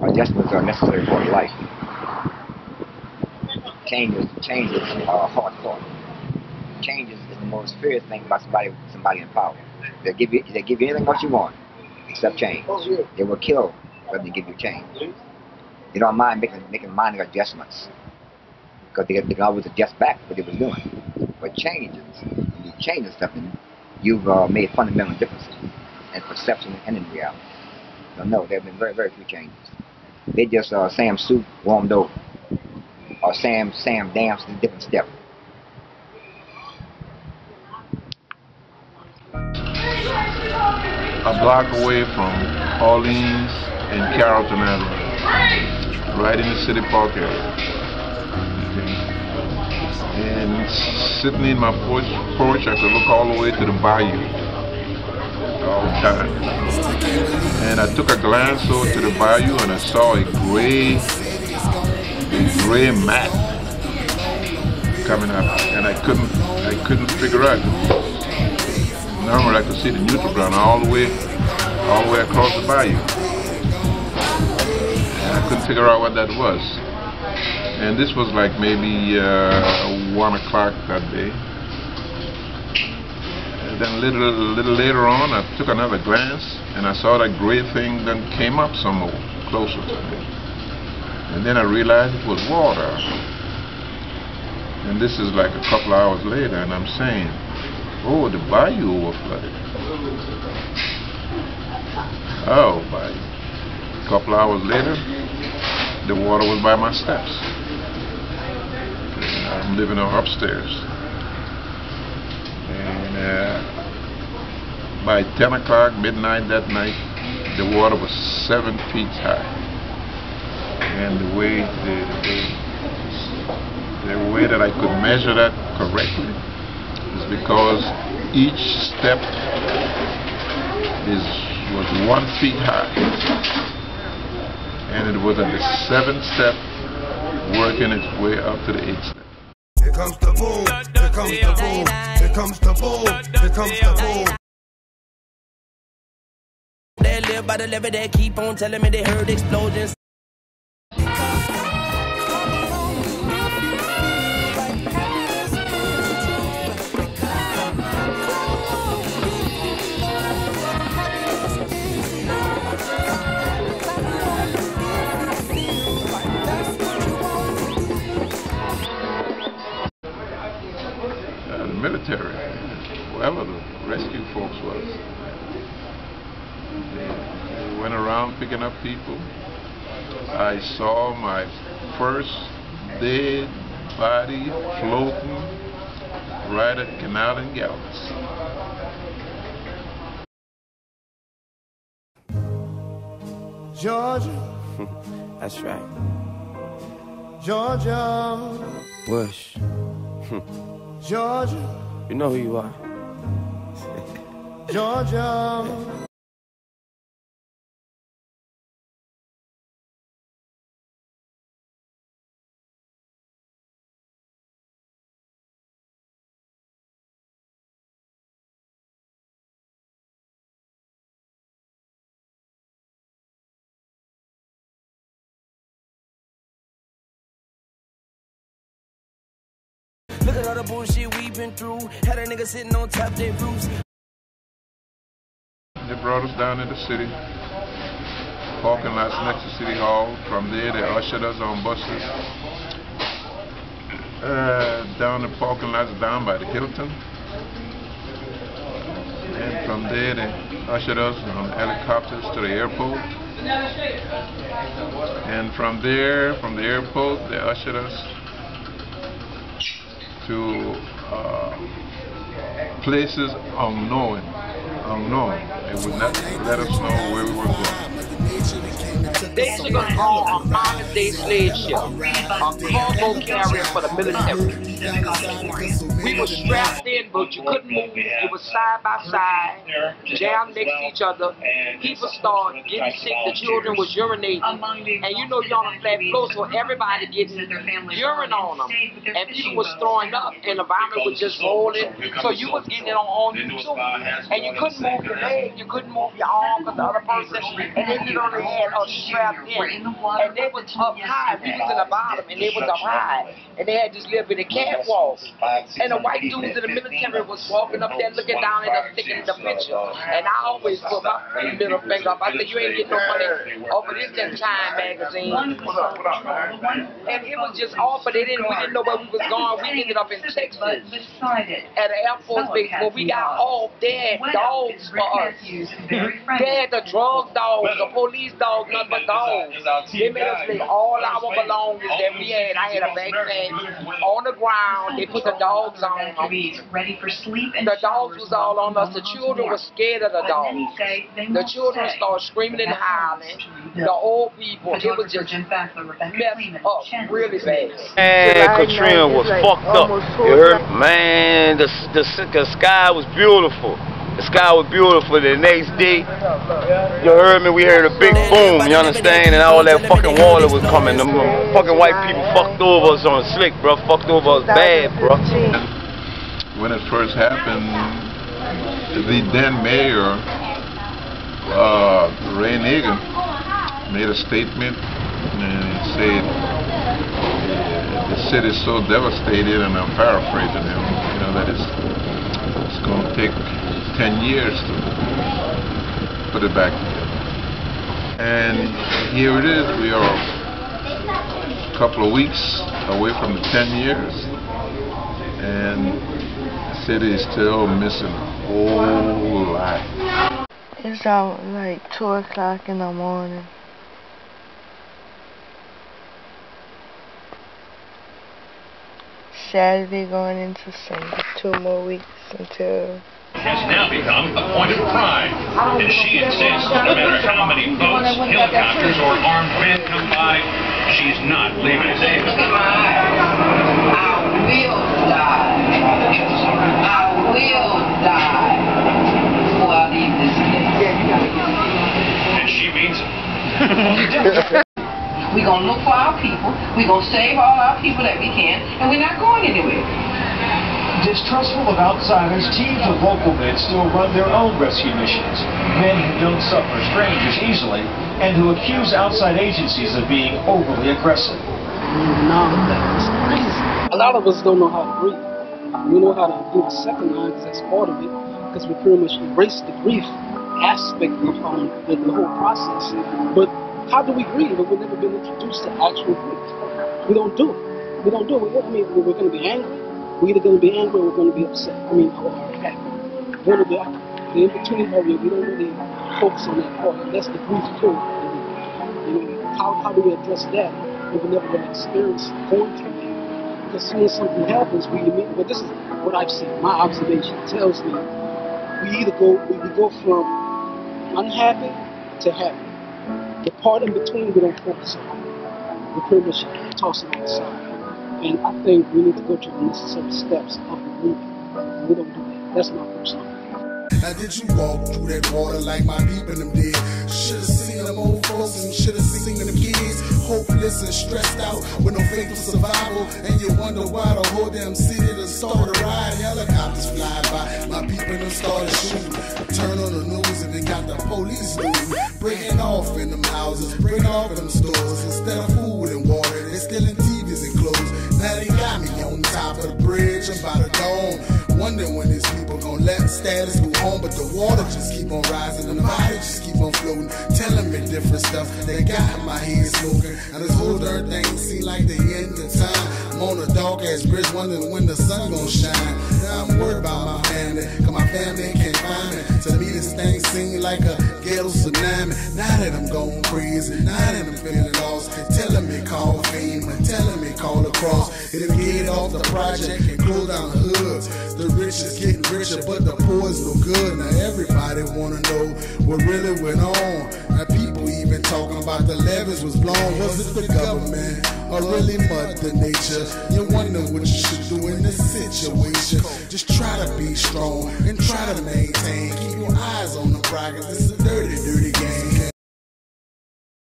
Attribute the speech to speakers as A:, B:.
A: Adjustments are necessary for life. Changes are hard fought. Changes is the most serious thing about somebody in power. They give you anything what you want, except change. They will kill whether they give you change. They don't mind making minor adjustments, because they can always adjust back what they was doing. But changes, when you change something, you've made fundamental differences in perception and in reality. So no, there have been very, very few changes. They just Sam soup warmed over, or Sam danced in a different step.
B: A block away from Orleans and Carrollton Avenue, right in the city park area. Okay. And sitting in my porch, I could look all the way to the Bayou all the time. And I took a glance over to the Bayou and I saw a gray mat coming up, and I couldn't figure out. Normally I could see the neutral ground all the way across the bayou, and I couldn't figure out what that was. And this was like maybe 1 o'clock that day. And then a little later on, I took another glance, and I saw that gray thing then came up some more closer to me. And then I realized it was water. And this is like a couple hours later, and I'm saying, oh, the bayou overflooded. Oh, bayou. A couple hours later, the water was by my steps. And I'm living upstairs. And by 10 o'clock, midnight that night, the water was 7 feet high. And the way that I could measure that correctly is because each step was 1 feet high, and it was at the 7th step working its way up to the 8th step.
C: Here comes the boom, here comes the boom, here comes the boom, here comes the boom.
D: They live by the levee, they keep on telling me they heard explosions.
B: Military, whoever the rescue folks was, they went around picking up people. I saw my first dead body floating right at Canal and Gallows.
C: Georgia.
D: That's right.
C: Georgia.
D: Bush.
C: Georgia.
D: You know who you are.
C: Georgia.
D: Look at all the bullshit we've been through. Had a nigga sitting on top of their roofs.
B: They brought us down to the city, parking lots next to City Hall. From there, they ushered us on buses down the parking lots down by the Hilton. And from there, they ushered us on helicopters to the airport. And from there, from the airport, they ushered us to places unknown. They would not let us know where we were going.
E: They took us on a modern-day slave ship, a cargo carrier for the military. We were strapped in, but you couldn't move. It was side by side, jammed next to each other. People started getting sick. The children was urinating, and you know you're on a flat floor, so everybody gets urine on them. And people was throwing up, and the vomit was just rolling. So you was getting it on you too, and you couldn't move your leg, you couldn't move your arm, because the other person, and they literally had a strapped in, and they was up high. We was in the bottom, and they was up high, and they had just lived in the catwalk. And the white dudes in the military was walking up there, looking down at us, taking the picture. And I always put my middle finger up. I said, "You ain't getting no money over this Time magazine." And it was just off, but we didn't know where we was going. We ended up in Texas at an Air Force base. When we got off, they had dogs for us. They had the drug dogs, the police dogs, nothing but dogs. They made us leave all our belongings that we had. I had a backpack on the ground. They put the dogs on them. The dogs was all on us. The children were scared of the dogs. The children started screaming and howling. The old people, it was just messed up really bad.
F: Man, Katrina was fucked up. You heard? Man, the sky was beautiful. The sky was beautiful. The next day, you heard me, we heard a big boom, you understand? And all that fucking water was coming. The fucking white people fucked over us on the slick, bro. Fucked over us bad, bro.
B: When it first happened, the then mayor, Reggae, made a statement and said the city is so devastated, and I'm paraphrasing him, you know, that it's going to take 10 years to put it back together. And here it is. We are a couple of weeks away from the 10 years, and the city is still missing a whole lot.
G: It's out like 2 o'clock in the morning. Saturday going into Sunday. 2 more weeks until...
H: has now become a point of pride, and she insists no matter how many boats, helicopters, or armed men come by, she's not leaving David.
I: I will die. I will die before I leave this place.
H: And she means it.
I: We're going to look for our people. We're going to save all our people that we can, and we're not going anywhere.
J: Distrustful of outsiders, teams of local men still run their own rescue missions. Men who don't suffer strangers easily and who accuse outside agencies of being overly aggressive.
K: A lot of us don't know how to breathe. We know how to do the second line because that's part of it, because we pretty much erase the grief aspect of the whole process. But how do we grieve if we've never been introduced to actual grief? We don't do it. We don't do it. I mean, we're going to be angry. We're either going to be angry or we're going to be upset. I mean, or happy. One of the in-between area, we don't really focus on that part. That's the grief period. You know, how do we address that if we never really experienced going through that? Because as soon as something happens, we immediately, but this is what I've seen. My observation tells me we either go from unhappy to happy. The part in between we don't focus on. We pretty much toss it on the side. And I think we need to go through the necessary steps of the movement. We don't do that. That's my personal opinion.
C: Now did you walk through that water like my people them did? Should've seen them old folks and should've seen them kids, hopeless and stressed out with no faith for survival. And you wonder why the whole damn city done started a ride. Helicopters fly by, my people done started shooting. Turn on the news and they got the police moving, breaking off in them houses, breaking off in them stores. Instead of food and water, they stealing TVs and clothes. Now they got me on top of the bridge, I'm by the dome, wondering when these people gon' let status go home. But the water just keep on rising and the body just keep on floating, telling me different stuff they got my head smoking. And this whole darn thing seem like the end of time. I'm on a dark ass bridge wondering when the sun gon' shine. Now I'm worried about my family, cause my family can't find me. To me this thing seem like a ghetto tsunami. Now that I'm going crazy, now that I'm feeling lost, telling me call FEMA, telling me call the cross. It'll get off the project and close down the hoods. The rich is getting richer, but the poor is no good. Now everybody wanna know what really went on. Now people even talking about the levees was blown. Was it the government or really Mother Nature? You wonder what you should do in this situation. Just try to be strong and try to maintain. Keep your eyes on the prize. This is a dirty, dirty